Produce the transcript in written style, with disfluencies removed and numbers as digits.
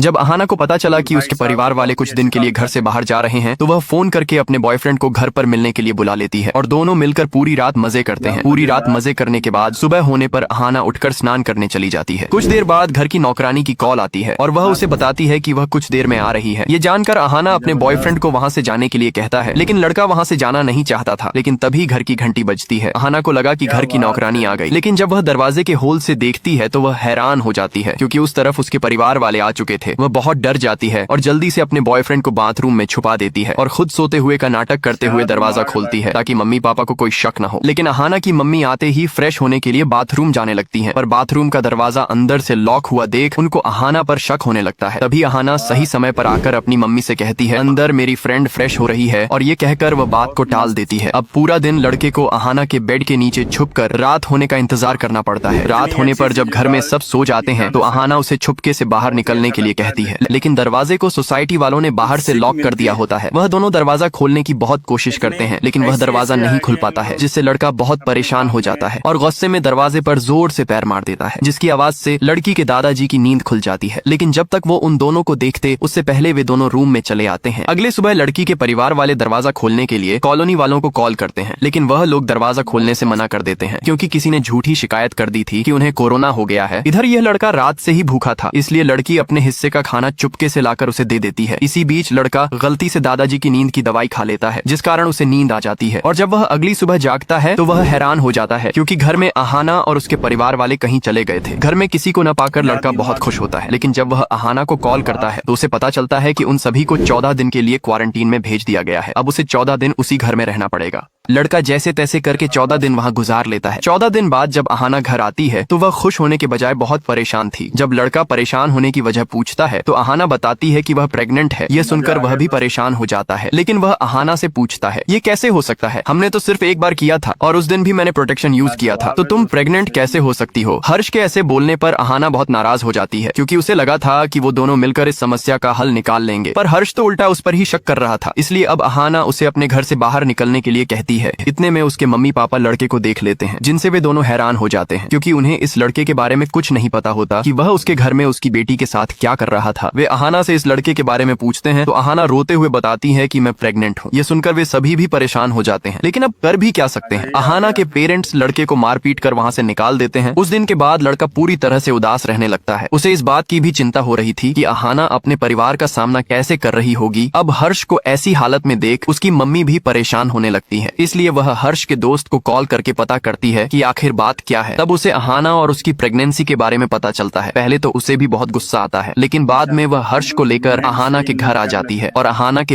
जब अहाना को पता चला कि उसके परिवार वाले कुछ दिन के लिए घर से बाहर जा रहे हैं तो वह फोन करके अपने बॉयफ्रेंड को घर पर मिलने के लिए बुला लेती है और दोनों मिलकर पूरी रात मजे करते हैं। पूरी रात मजे करने के बाद सुबह होने पर अहाना उठकर स्नान करने चली जाती है। कुछ देर बाद घर की नौकरानी की कॉल आती है और वह उसे बताती है कि वह कुछ देर में आ रही है। ये जानकर अहाना अपने बॉयफ्रेंड को वहां से जाने के लिए कहता है, लेकिन लड़का वहां से जाना नहीं चाहता था। लेकिन तभी घर की घंटी बजती है। अहाना को लगा कि घर की नौकरानी आ गई, लेकिन जब वह दरवाजे के होल से देखती है तो वह हैरान हो जाती है क्योंकि उस तरफ उसके परिवार वाले आ चुके थे। वह बहुत डर जाती है और जल्दी से अपने बॉयफ्रेंड को बाथरूम में छुपा देती है और खुद सोते हुए का नाटक करते हुए दरवाजा खोलती है ताकि मम्मी पापा को कोई शक न हो। लेकिन अहाना की मम्मी आते ही फ्रेश होने के लिए बाथरूम जाने लगती हैं, पर बाथरूम का दरवाजा अंदर से लॉक हुआ देख उनको अहाना पर शक होने लगता है। तभी अहाना सही समय पर आकर अपनी मम्मी से कहती है, अंदर मेरी फ्रेंड फ्रेश हो रही है, और ये कहकर वह बात को टाल देती है। अब पूरा दिन लड़के को अहाना के बेड के नीचे छुपकर रात होने का इंतजार करना पड़ता है। रात होने पर जब घर में सब सो जाते हैं तो अहाना उसे छुपके से बाहर निकलने के लिए कहती है, लेकिन दरवाजे को सोसाइटी वालों ने बाहर से लॉक कर दिया होता है। वह दोनों दरवाजा खोलने की बहुत कोशिश करते हैं, लेकिन वह दरवाजा नहीं खुल पाता है, जिससे लड़का बहुत परेशान हो जाता है और गुस्से में दरवाजे पर जोर से पैर मार देता है, जिसकी आवाज से लड़की के दादाजी की नींद खुल जाती है। लेकिन जब तक वो उन दोनों को देखते उससे पहले वे दोनों रूम में चले आते हैं। अगले सुबह लड़की के परिवार वाले दरवाजा खोलने के लिए कॉलोनी वालों को कॉल करते हैं, लेकिन वह लोग दरवाजा खोलने से मना कर देते हैं क्योंकि किसी ने झूठी शिकायत कर दी थी कि उन्हें कोरोना हो गया है। इधर यह लड़का रात से ही भूखा था, इसलिए लड़की अपने हिस्से का खाना चुपके से लाकर उसे दे देती है। इसी बीच लड़का गलती से दादाजी की नींद की दवाई खा लेता है, जिस कारण उसे नींद आ जाती है। और जब वह अगली सुबह जागता है तो वह हैरान हो जाता है क्योंकि घर में अहाना और उसके परिवार वाले कहीं चले गए थे। घर में किसी को न पाकर लड़का बहुत खुश होता है, लेकिन जब वह अहाना को कॉल करता है तो उसे पता चलता है कि उन सभी को 14 दिन के लिए क्वारंटीन में भेज दिया गया है। अब उसे 14 दिन उसी घर में रहना पड़ेगा। लड़का जैसे तैसे करके 14 दिन वहां गुजार लेता है। 14 दिन बाद जब अहाना घर आती है तो वह खुश होने के बजाय बहुत परेशान थी। जब लड़का परेशान होने की वजह पूछता है तो अहाना बताती है कि वह प्रेग्नेंट है। यह सुनकर वह भी परेशान हो जाता है, लेकिन वह अहाना से पूछता है, ये कैसे हो सकता है? हमने तो सिर्फ एक बार किया था और उस दिन भी मैंने प्रोटेक्शन यूज किया था, तो तुम प्रेग्नेंट कैसे हो सकती हो? हर्ष के ऐसे बोलने पर अहाना बहुत नाराज हो जाती है क्योंकि उसे लगा था कि वो दोनों मिलकर इस समस्या का हल निकाल लेंगे, पर हर्ष तो उल्टा उस पर ही शक कर रहा था। इसलिए अब अहाना उसे अपने घर से बाहर निकलने के लिए कहती है। इतने में उसके मम्मी पापा लड़के को देख लेते हैं, जिनसे वे दोनों हैरान हो जाते हैं क्योंकि उन्हें इस लड़के के बारे में कुछ नहीं पता होता कि वह उसके घर में उसकी बेटी के साथ क्या कर रहा था। वे अहाना से इस लड़के के बारे में पूछते हैं तो अहाना रोते हुए बताती है कि मैं प्रेग्नेंट हूँ। ये सुनकर वे सभी भी परेशान हो जाते हैं, लेकिन अब कर भी क्या सकते हैं? अहाना के पेरेंट्स लड़के को मारपीट कर वहाँ से निकाल देते हैं। उस दिन के बाद लड़का पूरी तरह से उदास रहने लगता है। उसे इस बात की भी चिंता हो रही थी कि अहाना अपने परिवार का सामना कैसे कर रही होगी। अब हर्ष को ऐसी हालत में देख उसकी मम्मी भी परेशान होने लगती है, इसलिए वह हर्ष के दोस्त को कॉल करके पता करती है कि आखिर बात क्या है। तब उसे अहाना और उसकी प्रेगनेंसी के बारे में पता चलता है। पहले तो उसे भी बहुत गुस्सा आता है, लेकिन बाद में वह हर्ष को लेकर अहाना के घर आ जाती है और अहाना के